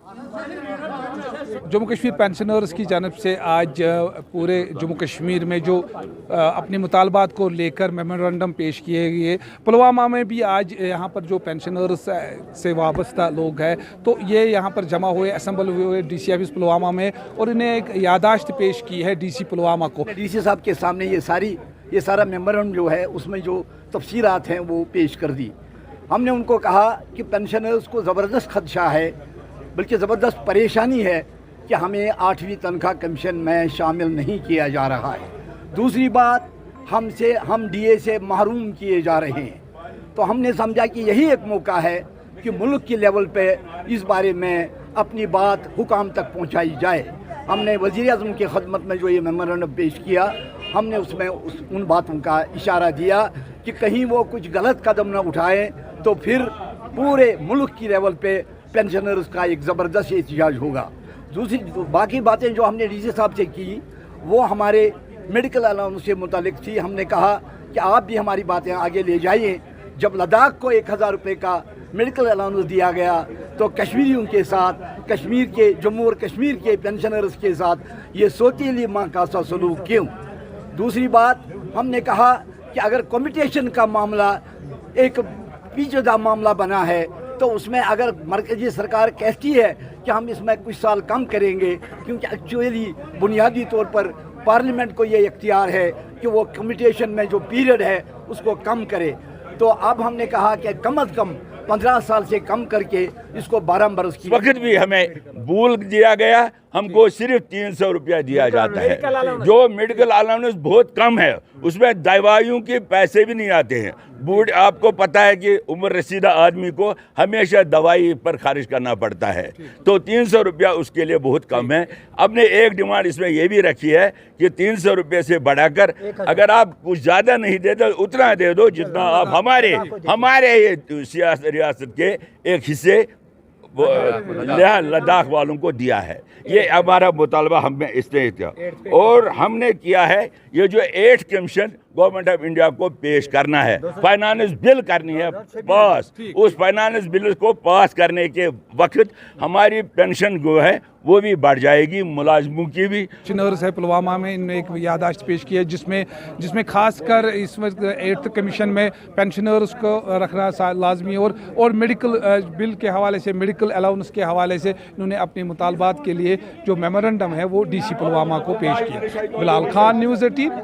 Jammu Kashmir pensioners की जानब से आज पूरे जम्मू कश्मीर में जो अपने मुतालबात को लेकर मेमोरेंडम पेश किए गए। पुलवामा में भी आज यहाँ पर जो पेंशनर्स से वाबस्ता लोग हैं तो ये यहाँ पर जमा हुए, असम्बल हुए डीसी ऑफिस पुलवामा में, और इन्हें एक यादाश्त पेश की है डीसी पुलवामा को। डीसी साहब के सामने ये सारा मेमोरेंडम जो है उसमें जो तफसीलात हैं वो पेश कर दी। हमने उनको कहा कि पेंशनर्स को ज़बरदस्त खदशा है, बल्कि ज़बरदस्त परेशानी है कि हमें 8वीं तनख्वाह कमीशन में शामिल नहीं किया जा रहा है। दूसरी बात, हम डीए से महरूम किए जा रहे हैं। तो हमने समझा कि यही एक मौका है कि मुल्क के लेवल पे इस बारे में अपनी बात हुकाम तक पहुंचाई जाए। हमने वज़ीर आज़म की खदमत में जो ये मेमोरेंडम पेश किया, हमने उसमें उन बातों का इशारा दिया कि कहीं वो कुछ गलत कदम न उठाएं तो फिर पूरे मुल्क की लेवल पे पेंशनर्स का एक ज़बरदस्त एहतजाज होगा। दूसरी बाकी बातें जो हमने डीसी साहब से की वो हमारे मेडिकल अलाउंस से मुतालिक थी। हमने कहा कि आप भी हमारी बातें आगे ले जाइए। जब लद्दाख को 1000 रुपये का मेडिकल अलाउंस दिया गया तो कश्मीरियों के साथ, कश्मीर के, जम्मू और कश्मीर के पेंशनर्स के साथ ये सोतीली माँ का सा सलूक क्यों? दूसरी बात, हमने कहा कि अगर कम्यूटेशन का मामला एक पेचीदा मामला बना है तो उसमें अगर मरकजी सरकार कहती है कि हम इसमें कुछ साल कम करेंगे, क्योंकि एक्चुअली बुनियादी तौर पर पार्लियामेंट को ये इख्तियार है कि वो कम्यूटेशन में जो पीरियड है उसको कम करे, तो अब हमने कहा कि कम अज़ कम 15 साल से कम करके इसको 12 बरस की। वक्त भी हमें भूल दिया गया, हमको सिर्फ 300 रुपया दिया जाता है। जो मेडिकल अलाउंस बहुत कम है, उसमें दवाइयों के पैसे भी नहीं आते हैं। बूढ़, आपको पता है कि उम्र रसीदा आदमी को हमेशा दवाई पर खर्च करना पड़ता है, तो 300 रुपया उसके लिए बहुत कम है। हमने एक डिमांड इसमें यह भी रखी है कि 300 रुपये से बढ़ाकर अगर आप कुछ ज़्यादा नहीं देते उतना दे दो जितना आप हमारे रियासत के एक हिस्से लद्दाख वालों को दिया है। ये हमारा मुतालबा हमने इसने किया, और हमने किया है ये जो 8th commission government of India को पेश करना है, फाइनेंस बिल करनी है पास। उस फाइनेंस बिल को पास करने के वक्त हमारी पेंशन जो है वो भी बढ़ जाएगी, मुलाजमों की भी। पेंशनर्स है पुलवामा में, इन्होंने एक यादाश्त पेश की है जिसमें खासकर इस वक्त 8th कमीशन में पेंशनर्स को रखना लाजमी, और मेडिकल बिल के हवाले से, मेडिकल अलाउंस के हवाले से इन्होंने अपने मुतालबात के लिए जो मेमोरेंडम है वो डीसी पुलवामा को पेश किया। बिलाल खान, न्यूज़ 18।